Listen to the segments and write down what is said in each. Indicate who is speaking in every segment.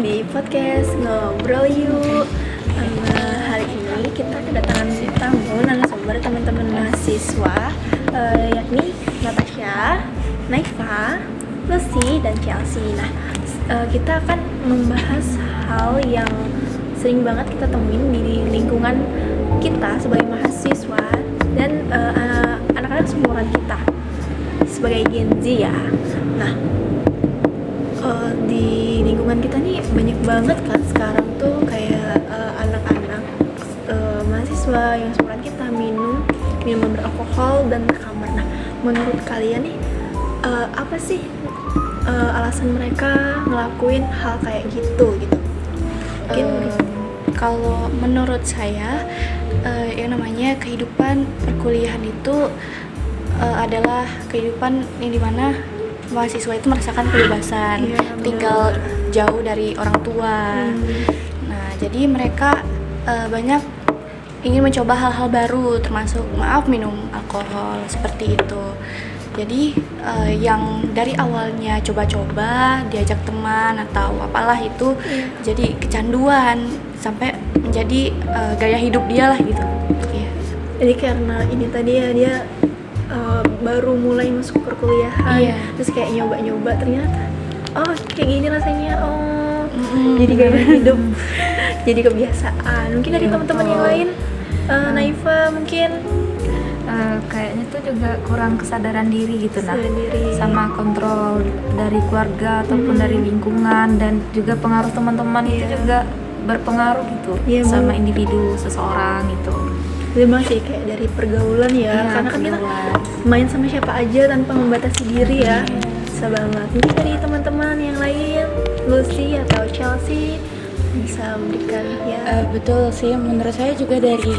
Speaker 1: di podcast Ngobrol Yuk. Hari ini kita kedatangan tamu narasumber teman-teman mahasiswa, yakni Natasha, Naifa, Lucy, dan Chelsea. Nah, kita akan membahas hal yang sering banget kita temuin di lingkungan kita sebagai mahasiswa dan anak-anak seumuran kita sebagai Gen Z ya. Nah, di lingkungan kita nih banyak banget kan sekarang tuh kayak anak-anak mahasiswa yang seumuran kita minum beralkohol dan kamar. Nah, menurut kalian nih apa sih alasan mereka ngelakuin hal kayak gitu? Mungkin
Speaker 2: kalau menurut saya yang namanya kehidupan perkuliahan itu adalah kehidupan yang dimana mahasiswa itu merasakan kebebasan, tinggal jauh dari orang tua. Nah, jadi mereka banyak ingin mencoba hal-hal baru, termasuk minum alkohol seperti itu. Jadi yang dari awalnya coba-coba, diajak teman atau apalah itu, jadi kecanduan sampai menjadi gaya hidup dia lah gitu.
Speaker 1: Jadi karena ini tadi ya dia baru mulai masuk perkuliahan, terus kayak nyoba-nyoba ternyata kayak gini rasanya, jadi gaya hidup, jadi kebiasaan. Mungkin dari teman-teman yang lain, Naifa mungkin
Speaker 3: kayaknya tuh juga kurang kesadaran diri gitu, sama kontrol dari keluarga ataupun dari lingkungan, dan juga pengaruh teman-teman itu juga berpengaruh gitu sama individu seseorang gitu.
Speaker 1: Memang sih kayak dari pergaulan karena kan kita main sama siapa aja tanpa membatasi diri ya. Bisa banget. Mungkin dari teman-teman yang lain, Lucy atau Chelsea bisa memberikan
Speaker 2: Betul sih, menurut saya juga dari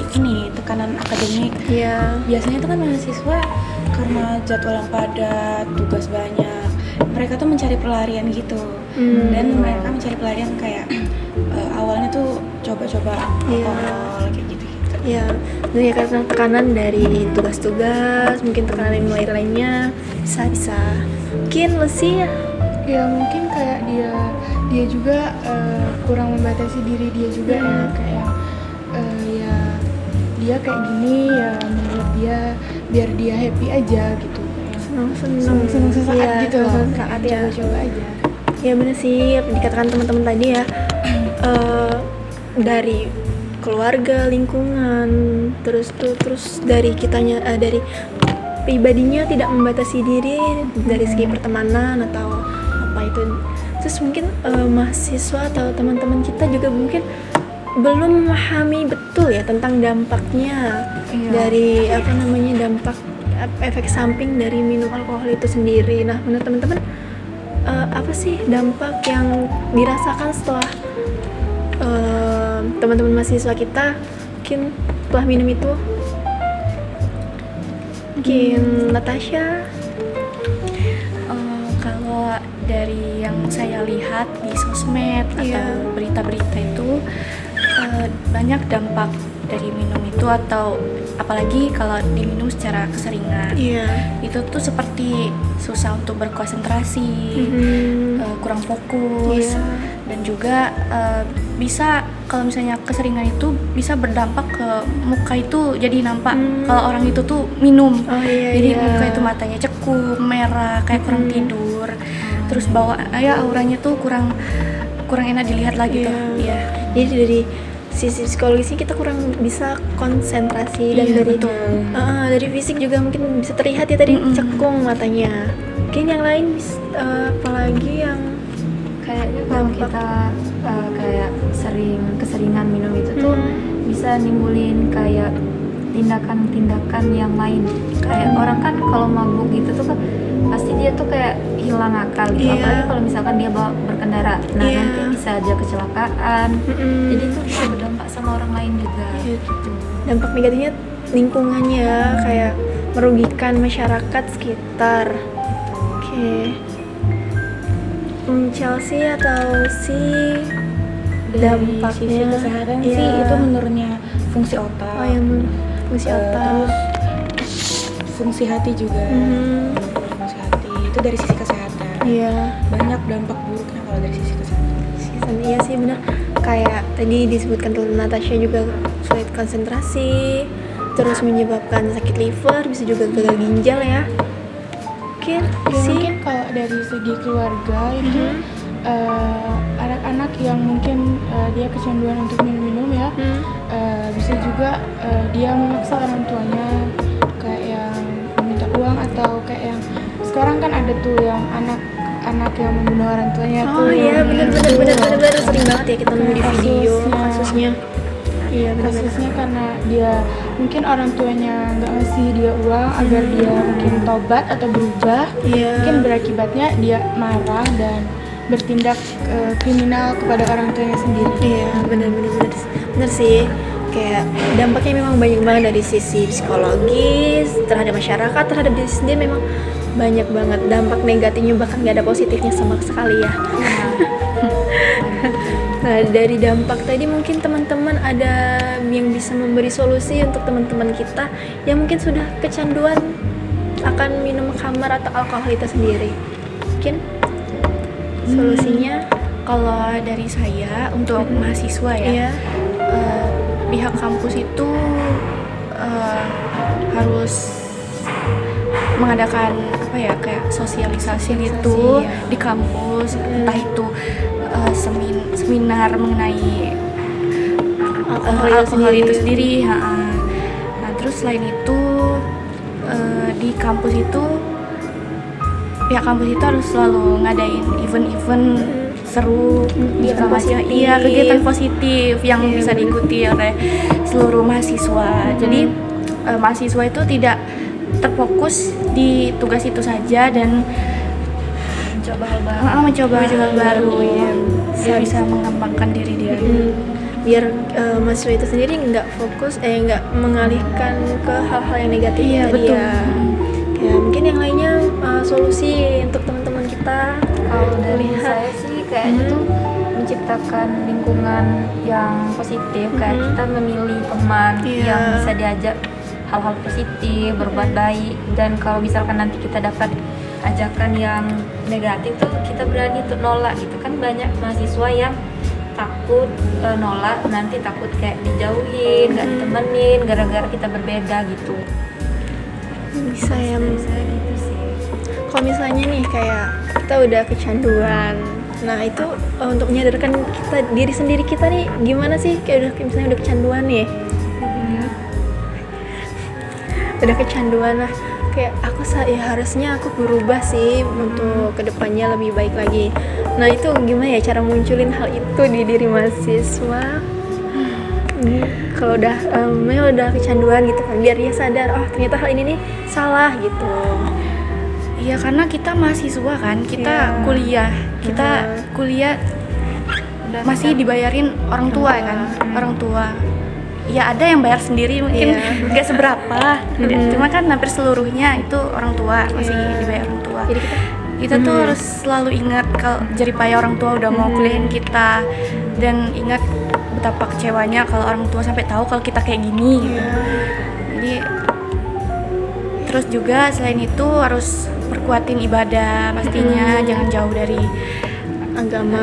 Speaker 2: tekanan akademik. Biasanya itu kan mahasiswa karena jadwal yang padat, tugas banyak, mereka tuh mencari pelarian gitu. Dan mereka mencari pelarian kayak awalnya tuh coba-coba alkohol kayak gitu.
Speaker 1: Ya karena tekanan dari tugas-tugas, mungkin tekanan yang lainnya bisa. Mungkin Lucy
Speaker 4: ya mungkin kayak dia juga kurang membatasi diri dia juga ya, kayak dia kayak gini ya, menurut dia biar dia happy aja gitu, seneng sesaat gitu loh, saat coba aja.
Speaker 1: Ya bener sih, dikatakan teman-teman tadi ya, dari keluarga, lingkungan, terus dari kitanya, dari pribadinya tidak membatasi diri dari segi pertemanan atau apa itu. Terus mungkin mahasiswa atau teman-teman kita juga mungkin belum memahami betul ya tentang dampaknya dari dampak efek samping dari minum alkohol itu sendiri. Nah, menurut teman-teman apa sih dampak yang dirasakan setelah teman-teman mahasiswa kita mungkin setelah minum itu? Mungkin Natasha.
Speaker 2: Kalau dari yang saya lihat di sosmed atau berita-berita itu banyak dampak dari minum itu, atau apalagi kalau diminum secara keseringan. Itu tuh seperti susah untuk berkonsentrasi, kurang fokus, dan juga bisa kalau misalnya keseringan itu bisa berdampak ke muka itu jadi nampak kalau orang itu tuh minum. Jadi muka itu matanya cekung, merah, kayak kurang tidur. Terus auranya tuh kurang enak dilihat lagi tuh.
Speaker 1: Jadi dari sisi psikologisnya kita kurang bisa konsentrasi, dan dari fisik juga mungkin bisa terlihat ya tadi cekung matanya. Mungkin yang lain apalagi yang
Speaker 3: kayaknya kalau kita kayak keseringan minum itu tuh bisa nimbulin kayak tindakan-tindakan yang lain. Kayak orang kan kalau mabuk gitu tuh kan pasti dia tuh kayak hilang akal gitu. Apalagi kalau misalkan dia bawa berkendara, nanti bisa aja kecelakaan. Jadi itu bisa berdampak sama orang lain juga gitu.
Speaker 1: Dampak negatifnya lingkungannya kayak merugikan masyarakat sekitar. Chelsea atau
Speaker 2: Dari
Speaker 1: dampaknya
Speaker 2: sisi kesehatan sih itu menurunnya fungsi otak.
Speaker 1: Fungsi otak,
Speaker 2: fungsi hati juga. Fungsi hati itu dari sisi kesehatan.
Speaker 1: Iya.
Speaker 2: Banyak dampak buruknya kalau dari sisi kesehatan.
Speaker 1: Iya sih benar. Kayak tadi disebutkan tentang Natasha juga sulit konsentrasi, terus menyebabkan sakit liver, bisa juga gagal ginjal ya. Mungkin
Speaker 4: Ya,
Speaker 1: sih.
Speaker 4: mungkin kalau dari segi keluarga itu anak-anak yang mungkin dia kecanduan untuk minum-minum ya, bisa juga dia memaksa orang tuanya kayak yang meminta uang, atau kayak yang sekarang kan ada tuh yang anak yang membunuh orang tuanya
Speaker 1: Oh
Speaker 4: tuh.
Speaker 1: iya benar sering banget ya kita nemu di video
Speaker 4: Kasusnya.
Speaker 1: kasusnya. Iya benar.
Speaker 4: Kasusnya karena dia mungkin orang tuanya nggak ngasih dia uang agar dia mungkin tobat atau berubah,
Speaker 1: Iya.
Speaker 4: mungkin berakibatnya dia marah dan bertindak kriminal kepada orang tuanya sendiri.
Speaker 1: Iya benar sih. Kayak dampaknya memang banyak banget dari sisi psikologis terhadap masyarakat, terhadap diri sendiri memang banyak banget dampak negatifnya, bahkan nggak ada positifnya sama sekali ya. Nah dari dampak tadi mungkin teman-teman ada yang bisa memberi solusi untuk teman-teman kita yang mungkin sudah kecanduan akan minum khamar atau alkohol itu sendiri. Mungkin solusinya
Speaker 2: Kalau dari saya untuk mahasiswa ya,
Speaker 1: iya.
Speaker 2: Pihak kampus itu harus mengadakan apa ya, kayak sosialisasi gitu
Speaker 1: ya.
Speaker 2: di kampus, entah itu seminar mengenai alkohol itu sendiri. Nah terus selain itu di kampus itu pihak kampus itu harus selalu ngadain event-event seru,
Speaker 1: Kegiatan
Speaker 2: segala macam.
Speaker 1: positif.
Speaker 2: Iya, kegiatan positif yang
Speaker 1: Iya,
Speaker 2: bisa
Speaker 1: bener.
Speaker 2: diikuti oleh seluruh mahasiswa. Jadi mahasiswa itu tidak terfokus di tugas itu saja dan
Speaker 3: Mencoba hal baru.
Speaker 2: mencoba hal baru, ya.
Speaker 1: Iya.
Speaker 2: Bisa mengembangkan diri dia.
Speaker 1: Biar mahasiswa itu sendiri nggak fokus, nggak mengalihkan ke hal-hal yang negatif
Speaker 2: Iya,
Speaker 1: tadi
Speaker 2: betul.
Speaker 1: ya. Ya mungkin yang lainnya solusi untuk teman-teman kita.
Speaker 3: Kalau dari
Speaker 1: Lihat.
Speaker 3: saya sih kayaknya tuh menciptakan lingkungan yang positif, kayak kita memilih teman
Speaker 1: Iya.
Speaker 3: yang bisa diajak hal-hal positif, berbuat baik, dan kalau misalkan nanti kita dapat ajakan yang negatif tuh kita berani untuk nolak gitu. Kan banyak mahasiswa yang takut nolak, nanti takut kayak dijauhin, nggak ditemenin gara-gara kita berbeda gitu.
Speaker 1: Bisa ya.
Speaker 3: Dari saya gitu sih.
Speaker 1: Kalau misalnya nih kayak kita udah kecanduan, nah itu untuk menyadarkan kita diri sendiri kita nih gimana sih, kayak misalnya udah kecanduan nih, udah kecanduan lah, kayak ya harusnya aku berubah sih untuk kedepannya lebih baik lagi. Nah itu gimana ya cara munculin hal itu di diri mahasiswa? Kalau udah kecanduan gitu kan, biar dia sadar, oh ternyata hal ini nih salah gitu.
Speaker 2: Iya, karena kita mahasiswa kan, kita
Speaker 1: Iya.
Speaker 2: kuliah, kuliah masih dibayarin orang tua ya kan, orang tua. Ya ada yang bayar sendiri mungkin
Speaker 1: Iya.
Speaker 2: nggak seberapa, cuma kan hampir seluruhnya itu orang tua, masih
Speaker 1: Iya.
Speaker 2: dibayar orang tua.
Speaker 1: Jadi
Speaker 2: Kita tuh harus selalu ingat kalau jeripaya orang tua udah mau kuliahin kita, dan ingat betapa kecewanya kalau orang tua sampai tahu kalau kita kayak gini gitu. Jadi terus juga selain itu harus perkuatin ibadah pastinya, jangan jauh dari
Speaker 1: agama,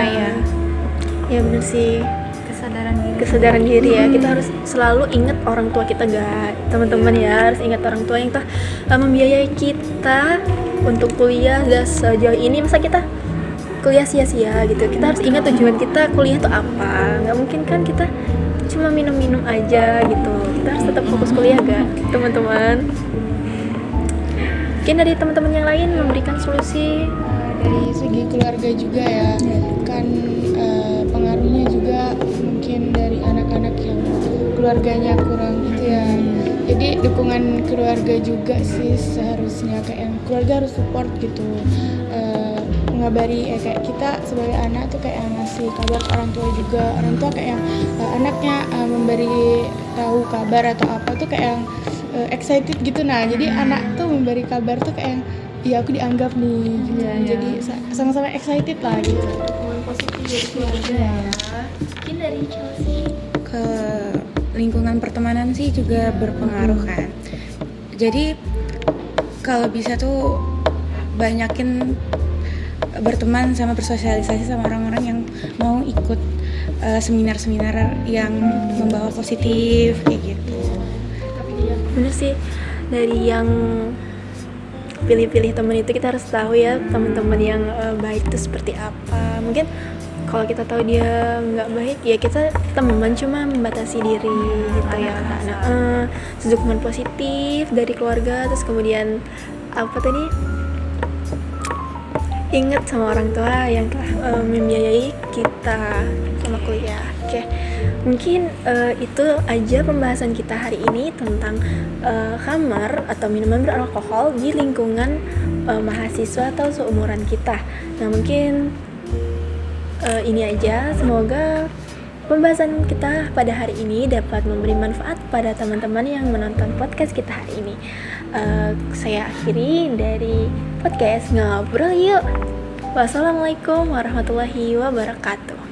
Speaker 2: ya.
Speaker 1: Ya bener sih,
Speaker 3: Kesadaran diri.
Speaker 1: kesadaran diri ya. Kita harus selalu ingat orang tua kita, guys, teman-teman ya, harus ingat orang tua yang telah membiayai kita untuk kuliah. Dan sejauh ini masa kita kuliah sia-sia gitu. Kita harus ingat tujuan kita kuliah itu apa. Nggak mungkin kan kita cuma minum-minum aja gitu. Kita harus tetap fokus kuliah, gak teman-teman? Mungkin dari teman-teman yang lain memberikan solusi.
Speaker 4: Dari segi keluarga juga ya, kan pengaruhnya juga mungkin dari anak-anak yang keluarganya kurang gitu ya. Jadi dukungan keluarga juga sih seharusnya, kayak yang keluarga harus support gitu, mengabari kayak kita sebagai anak tuh kayak ngasih kabar ke orang tua juga. Orang tua kayak yang anaknya memberi tahu kabar atau apa tuh kayak yang excited gitu. Nah jadi anak tuh memberi kabar tuh kayak yang, iya aku dianggap nih gitu. Jadi sama-sama excited lah gitu.
Speaker 1: Dukungan positif dari keluarga ya. Mungkin dari Chelsea.
Speaker 5: Ke lingkungan pertemanan sih juga berpengaruh kan. Jadi kalau bisa tuh banyakin berteman sama bersosialisasi sama orang-orang yang mau ikut seminar-seminar yang membawa positif kayak gitu.
Speaker 1: Bener sih, dari yang pilih-pilih teman itu kita harus tahu ya teman-teman yang baik itu seperti apa. Mungkin kalau kita tahu dia nggak baik ya kita teman cuma membatasi diri gitu ya. Dukungan positif dari keluarga, terus kemudian apa tadi, ingat sama orang tua yang telah membiayai kita sama kuliah. Oke, mungkin itu aja pembahasan kita hari ini tentang khamar atau minuman beralkohol di lingkungan mahasiswa atau seumuran kita. Nah mungkin ini aja, semoga pembahasan kita pada hari ini dapat memberi manfaat pada teman-teman yang menonton podcast kita hari ini. Saya akhiri dari podcast Ngobrol Yuk. Wassalamualaikum warahmatullahi wabarakatuh.